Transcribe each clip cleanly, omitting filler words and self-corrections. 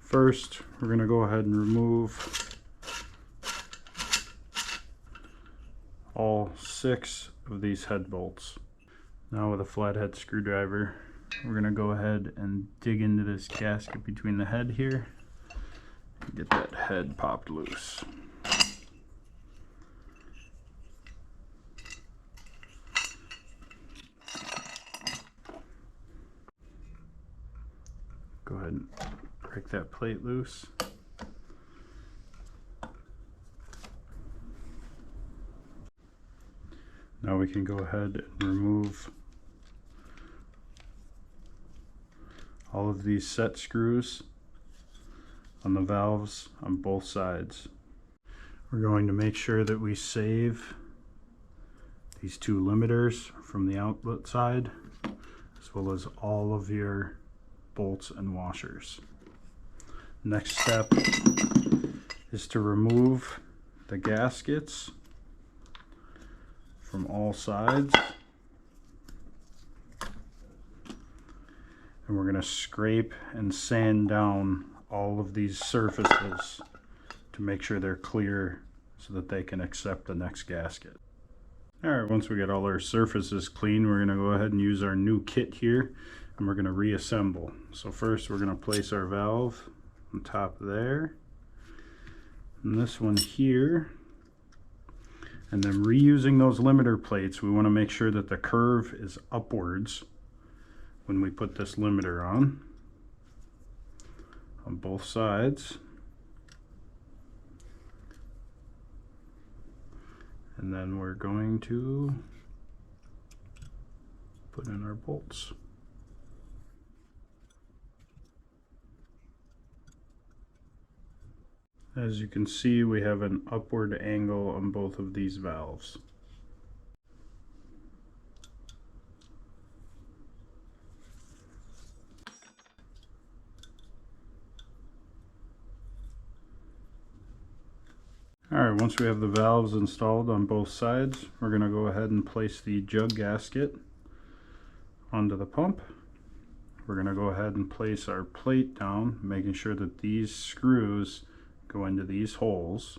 First, we're going to go ahead and remove all 6 of these head bolts. Now with a flathead screwdriver, we're going to go ahead and dig into this gasket between the head here and get that head popped loose. Go ahead and break that plate loose. Now we can go ahead and remove all of these set screws on the valves on both sides. We're going to make sure that we save these 2 limiters from the outlet side, as well as all of your bolts and washers. Next step is to remove the gaskets from all sides, and we're going to scrape and sand down all of these surfaces to make sure they're clear so that they can accept the next gasket. Alright, once we get all our surfaces clean, we're going to go ahead and use our new kit here, and we're going to reassemble. So first we're going to place our valve on top there, and this one here, and then reusing those limiter plates, we want to make sure that the curve is upwards when we put this limiter on both sides. And then we're going to put in our bolts. As you can see, we have an upward angle on both of these valves. Alright, once we have the valves installed on both sides, we're going to go ahead and place the jug gasket onto the pump. We're going to go ahead and place our plate down, making sure that these screws go into these holes.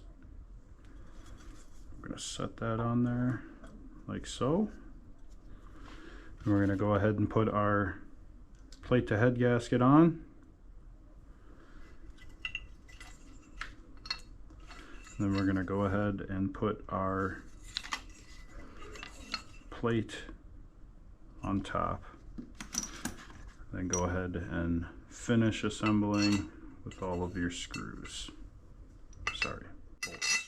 We're going to set that on there like so. And we're going to go ahead and put our plate to head gasket on. Then we're going to go ahead and put our plate on top. Then go ahead and finish assembling with all of your screws. Sorry, bolts.